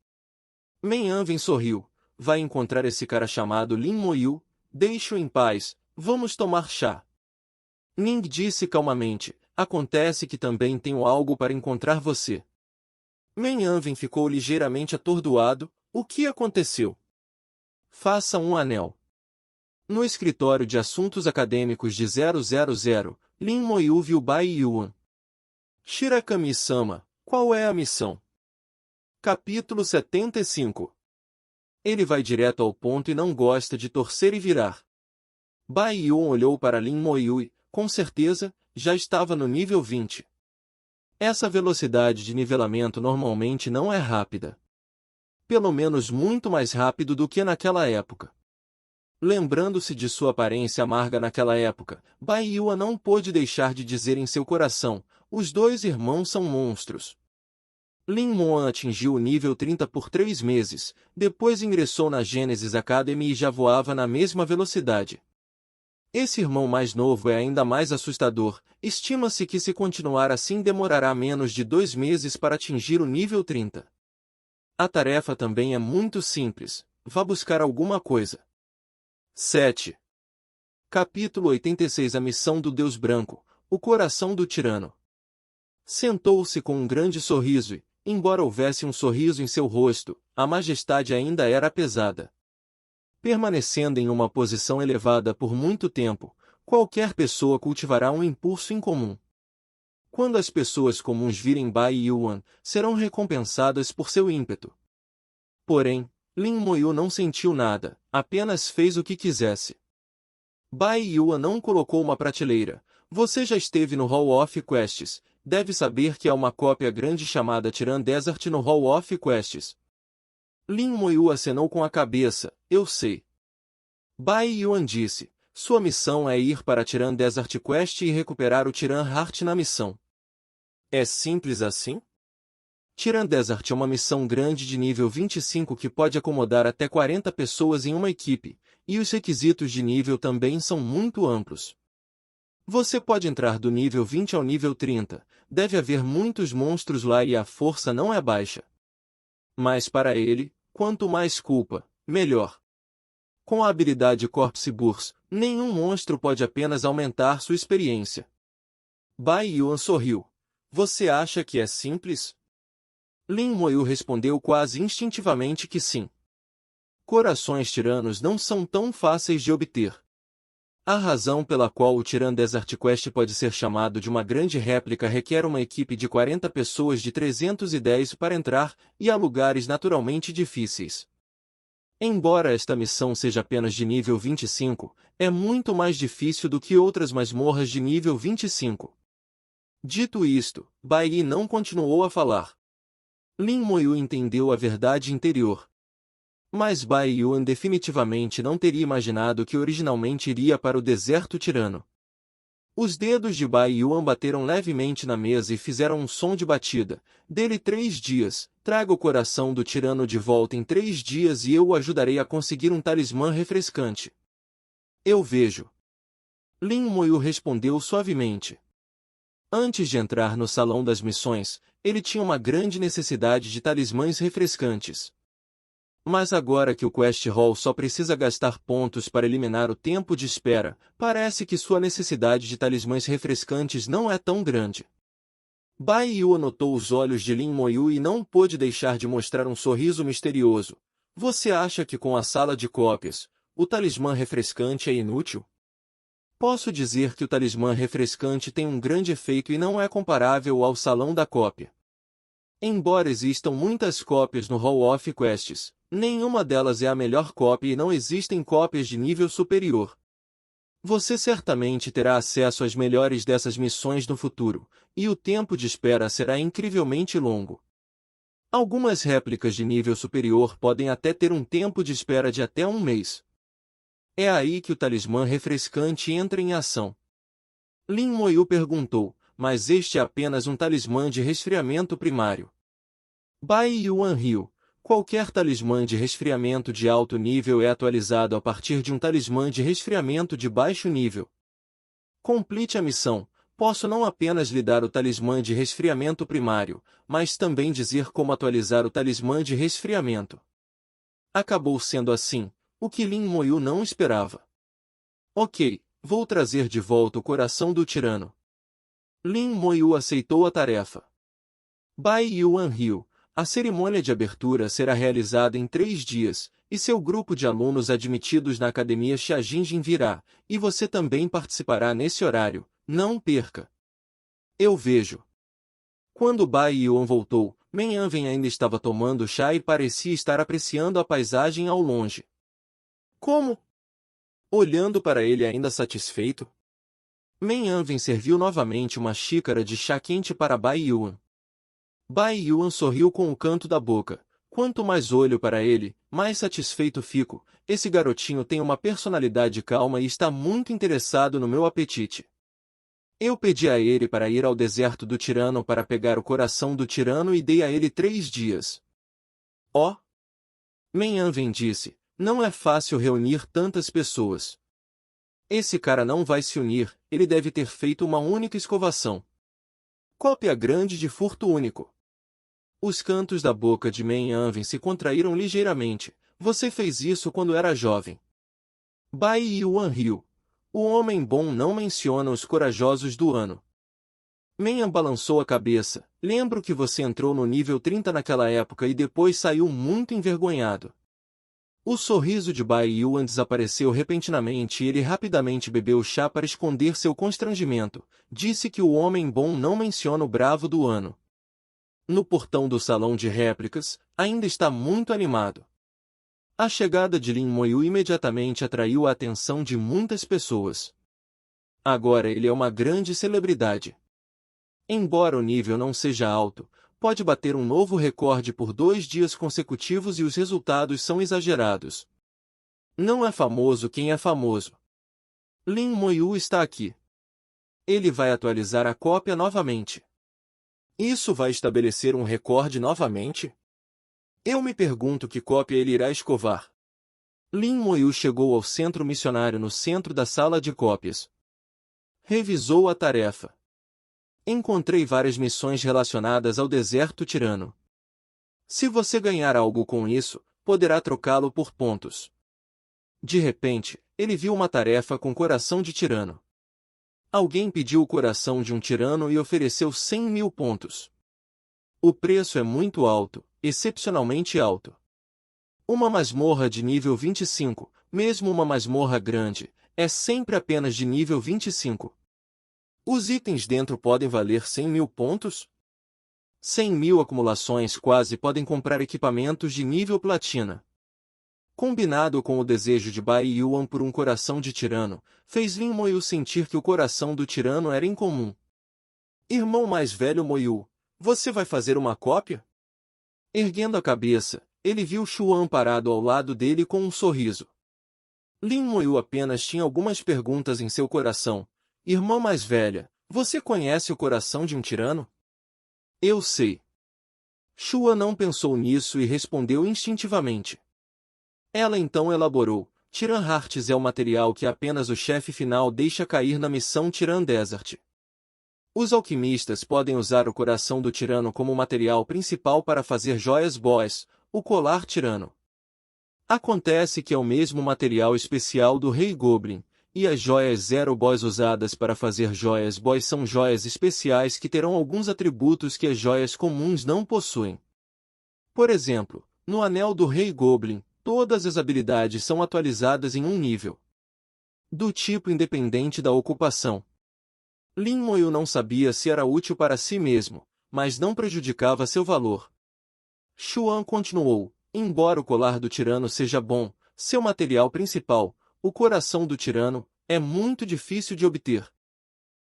Men Yanvin sorriu. Vai encontrar esse cara chamado Lin Moyu. Deixe-o em paz. Vamos tomar chá. Ning disse calmamente. Acontece que também tenho algo para encontrar você. Men Yanvin ficou ligeiramente atordoado. O que aconteceu? Faça um anel. No escritório de assuntos acadêmicos de 000, Lin Moyu viu Bai Yuan. Shirakami-sama, qual é a missão? Capítulo 75. Ele vai direto ao ponto e não gosta de torcer e virar. Bai Yuan olhou para Lin Moyu e, com certeza, já estava no nível 20. Essa velocidade de nivelamento normalmente não é rápida. Pelo menos muito mais rápido do que naquela época. Lembrando-se de sua aparência amarga naquela época, Bai Yuan não pôde deixar de dizer em seu coração, os dois irmãos são monstros. Lin Moan atingiu o nível 30 por 3 meses, depois ingressou na Genesis Academy e já voava na mesma velocidade. Esse irmão mais novo é ainda mais assustador, estima-se que se continuar assim demorará menos de 2 meses para atingir o nível 30. A tarefa também é muito simples, vá buscar alguma coisa. 7. Capítulo 86. A missão do Deus Branco, o coração do tirano. Sentou-se com um grande sorriso e, embora houvesse um sorriso em seu rosto, a majestade ainda era pesada. Permanecendo em uma posição elevada por muito tempo, qualquer pessoa cultivará um impulso incomum. Quando as pessoas comuns virem Bai Yuan, serão recompensadas por seu ímpeto. Porém, Lin Moyu não sentiu nada, apenas fez o que quisesse. Bai Yuan não colocou uma prateleira. Você já esteve no Hall of Quests, deve saber que há uma cópia grande chamada Tyran Desert no Hall of Quests. Lin Moyu acenou com a cabeça, eu sei. Bai Yuan disse, sua missão é ir para Tiran Desert Quest e recuperar o Tiran Heart na missão. É simples assim? Tiran Desert é uma missão grande de nível 25 que pode acomodar até 40 pessoas em uma equipe, e os requisitos de nível também são muito amplos. Você pode entrar do nível 20 ao nível 30, deve haver muitos monstros lá e a força não é baixa. Mas para ele, quanto mais culpa, melhor. Com a habilidade Corpse Burst, nenhum monstro pode apenas aumentar sua experiência. Bai Yuan sorriu. Você acha que é simples? Lin Moyu respondeu quase instintivamente que sim. Corações tiranos não são tão fáceis de obter. A razão pela qual o Tiran Desert Quest pode ser chamado de uma grande réplica requer uma equipe de 40 pessoas de 310 para entrar, e há lugares naturalmente difíceis. Embora esta missão seja apenas de nível 25, é muito mais difícil do que outras masmorras de nível 25. Dito isto, Bai Yi não continuou a falar. Lin Moyu entendeu a verdade interior. Mas Bai Yuan definitivamente não teria imaginado que originalmente iria para o deserto tirano. Os dedos de Bai Yuan bateram levemente na mesa e fizeram um som de batida. Dele 3 dias, traga o coração do tirano de volta em 3 dias e eu o ajudarei a conseguir um talismã refrescante. Eu vejo. Lin Moyu respondeu suavemente. Antes de entrar no salão das missões, ele tinha uma grande necessidade de talismãs refrescantes. Mas agora que o Quest Hall só precisa gastar pontos para eliminar o tempo de espera, parece que sua necessidade de talismãs refrescantes não é tão grande. Bai Yu anotou os olhos de Lin Moyu e não pôde deixar de mostrar um sorriso misterioso. Você acha que com a sala de cópias, o talismã refrescante é inútil? Posso dizer que o talismã refrescante tem um grande efeito e não é comparável ao salão da cópia. Embora existam muitas cópias no Hall of Quests, nenhuma delas é a melhor cópia e não existem cópias de nível superior. Você certamente terá acesso às melhores dessas missões no futuro, e o tempo de espera será incrivelmente longo. Algumas réplicas de nível superior podem até ter um tempo de espera de até 1 mês. É aí que o talismã refrescante entra em ação. Lin Moyu perguntou, mas este é apenas um talismã de resfriamento primário. Bai Yuan riu. Qualquer talismã de resfriamento de alto nível é atualizado a partir de um talismã de resfriamento de baixo nível. Complete a missão. Posso não apenas lhe dar o talismã de resfriamento primário, mas também dizer como atualizar o talismã de resfriamento. Acabou sendo assim, o que Lin Moyu não esperava. Ok, vou trazer de volta o coração do tirano. Lin Moyu aceitou a tarefa. Bai Yuan riu. A cerimônia de abertura será realizada em 3 dias, e seu grupo de alunos admitidos na Academia Xiajinjin virá, e você também participará nesse horário, não perca. Eu vejo. Quando Bai Yuan voltou, Men Yanwen ainda estava tomando chá e parecia estar apreciando a paisagem ao longe. Como? Olhando para ele ainda satisfeito? Men Yanwen serviu novamente uma xícara de chá quente para Bai Yuan. Bai Yuan sorriu com o canto da boca. Quanto mais olho para ele, mais satisfeito fico. Esse garotinho tem uma personalidade calma e está muito interessado no meu apetite. Eu pedi a ele para ir ao deserto do tirano para pegar o coração do tirano e dei a ele 3 dias. Oh! Men Yanwen disse, não é fácil reunir tantas pessoas. Esse cara não vai se unir, ele deve ter feito uma única escovação. Cópia grande de furto único. Os cantos da boca de Men Yanwen se contraíram ligeiramente. Você fez isso quando era jovem. Bai Yuan riu. O homem bom não menciona os corajosos do ano. Men Yan balançou a cabeça. Lembro que você entrou no nível 30 naquela época e depois saiu muito envergonhado. O sorriso de Bai Yuan desapareceu repentinamente e ele rapidamente bebeu chá para esconder seu constrangimento. Disse que o homem bom não menciona o bravo do ano. No portão do salão de réplicas, ainda está muito animado. A chegada de Lin Moyu imediatamente atraiu a atenção de muitas pessoas. Agora ele é uma grande celebridade. Embora o nível não seja alto, pode bater um novo recorde por 2 dias consecutivos e os resultados são exagerados. Não é famoso quem é famoso. Lin Moyu está aqui. Ele vai atualizar a cópia novamente. Isso vai estabelecer um recorde novamente? Eu me pergunto que cópia ele irá escovar. Lin Moyu chegou ao centro missionário no centro da sala de cópias. Revisou a tarefa. Encontrei várias missões relacionadas ao deserto tirano. Se você ganhar algo com isso, poderá trocá-lo por pontos. De repente, ele viu uma tarefa com coração de tirano. Alguém pediu o coração de um tirano e ofereceu 100.000 pontos. O preço é muito alto, excepcionalmente alto. Uma masmorra de nível 25, mesmo uma masmorra grande, é sempre apenas de nível 25. Os itens dentro podem valer 100.000 pontos? 100.000 acumulações quase podem comprar equipamentos de nível platina. Combinado com o desejo de Bai Yuan por um coração de tirano, fez Lin Moyu sentir que o coração do tirano era incomum. Irmão mais velho Moyu, você vai fazer uma cópia? Erguendo a cabeça, ele viu Xuan parado ao lado dele com um sorriso. Lin Moyu apenas tinha algumas perguntas em seu coração. Irmã mais velha, você conhece o coração de um tirano? Eu sei. Xuan não pensou nisso e respondeu instintivamente. Ela então elaborou. Tiran Hearts é o material que apenas o chefe final deixa cair na missão Tiran Desert. Os alquimistas podem usar o coração do tirano como material principal para fazer joias boss, o colar tirano. Acontece que é o mesmo material especial do Rei Goblin, e as joias Zero Boss usadas para fazer joias boss são joias especiais que terão alguns atributos que as joias comuns não possuem. Por exemplo, no Anel do Rei Goblin, todas as habilidades são atualizadas em um nível. Do tipo independente da ocupação. Lin Moyu não sabia se era útil para si mesmo, mas não prejudicava seu valor. Xuan continuou, embora o colar do tirano seja bom, seu material principal, o coração do tirano, é muito difícil de obter.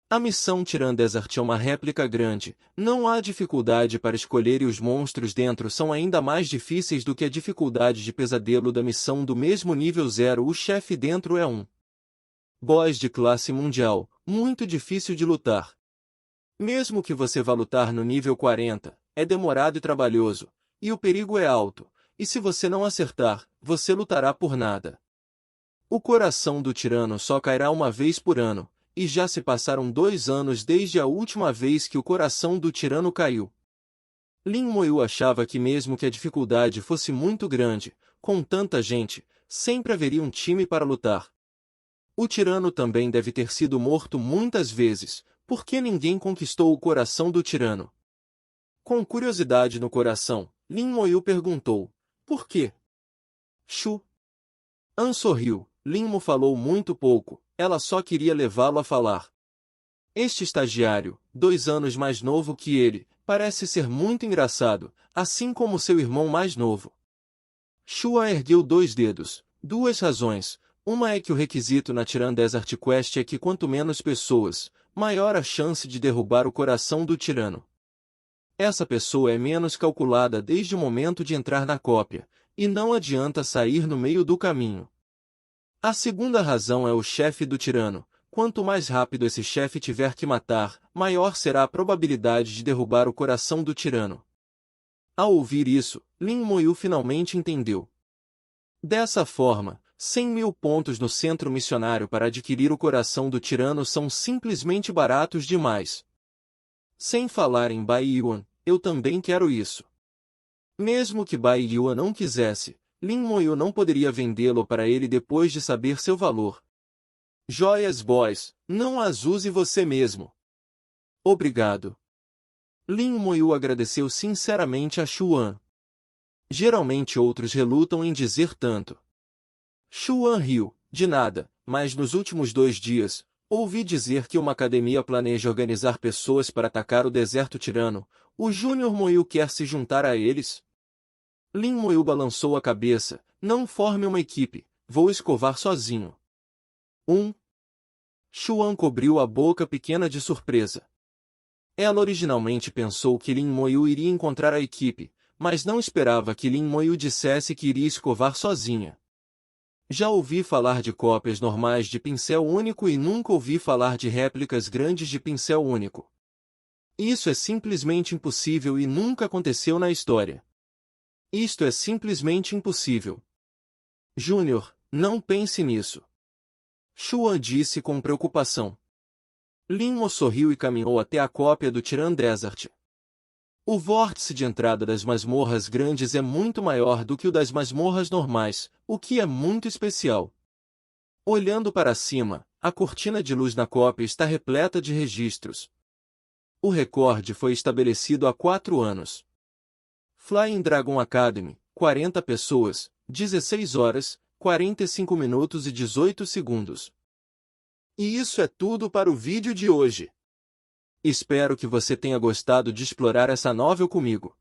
A missão Tiran Desert é uma réplica grande, não há dificuldade para escolher e os monstros dentro são ainda mais difíceis do que a dificuldade de pesadelo da missão do mesmo nível 0. O chefe dentro é um boss de classe mundial, muito difícil de lutar. Mesmo que você vá lutar no nível 40, é demorado e trabalhoso, e o perigo é alto, e se você não acertar, você lutará por nada. O coração do tirano só cairá uma vez por ano, e já se passaram 2 anos desde a última vez que o coração do tirano caiu. Lin Moyu achava que mesmo que a dificuldade fosse muito grande, com tanta gente, sempre haveria um time para lutar. O tirano também deve ter sido morto muitas vezes, porque ninguém conquistou o coração do tirano. Com curiosidade no coração, Lin Moyu perguntou, por quê? Shu An sorriu. Lin Mo falou muito pouco, ela só queria levá-lo a falar. Este estagiário, 2 anos mais novo que ele, parece ser muito engraçado, assim como seu irmão mais novo. Shua ergueu 2 dedos. 2 razões. Uma é que o requisito na Tiran Desert Quest é que quanto menos pessoas, maior a chance de derrubar o coração do tirano. Essa pessoa é menos calculada desde o momento de entrar na cópia, e não adianta sair no meio do caminho. A segunda razão é o chefe do tirano. Quanto mais rápido esse chefe tiver que matar, maior será a probabilidade de derrubar o coração do tirano. Ao ouvir isso, Lin Moyu finalmente entendeu. Dessa forma, 100.000 pontos no centro missionário para adquirir o coração do tirano são simplesmente baratos demais. Sem falar em Bai Yuan, eu também quero isso. Mesmo que Bai Yuan não quisesse, Lin Moyu não poderia vendê-lo para ele depois de saber seu valor. Joias boys, não as use você mesmo. Obrigado. Lin Moyu agradeceu sinceramente a Xuan. Geralmente outros relutam em dizer tanto. Xuan riu, de nada, mas nos últimos 2 dias, ouvi dizer que uma academia planeja organizar pessoas para atacar o deserto tirano. O Júnior Moyu quer se juntar a eles? Lin Moyu balançou a cabeça. Não forme uma equipe, vou escovar sozinho. Xuan cobriu a boca pequena de surpresa. Ela originalmente pensou que Lin Moyu iria encontrar a equipe, mas não esperava que Lin Moyu dissesse que iria escovar sozinha. Já ouvi falar de cópias normais de pincel único e nunca ouvi falar de réplicas grandes de pincel único. Isso é simplesmente impossível e nunca aconteceu na história. Isto é simplesmente impossível. Júnior, não pense nisso. Xuan disse com preocupação. Lin Mo sorriu e caminhou até a cópia do Tiran Desert. O vórtice de entrada das masmorras grandes é muito maior do que o das masmorras normais, o que é muito especial. Olhando para cima, a cortina de luz na cópia está repleta de registros. O recorde foi estabelecido há 4 anos. Flying Dragon Academy, 40 pessoas, 16 horas, 45 minutos e 18 segundos. E isso é tudo para o vídeo de hoje. Espero que você tenha gostado de explorar essa novel comigo.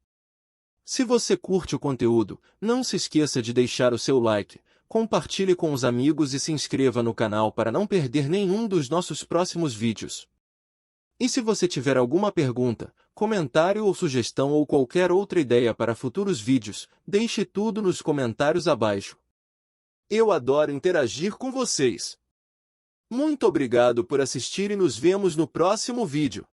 Se você curte o conteúdo, não se esqueça de deixar o seu like, compartilhe com os amigos e se inscreva no canal para não perder nenhum dos nossos próximos vídeos. E se você tiver alguma pergunta, comentário ou sugestão ou qualquer outra ideia para futuros vídeos, deixe tudo nos comentários abaixo. Eu adoro interagir com vocês. Muito obrigado por assistir e nos vemos no próximo vídeo.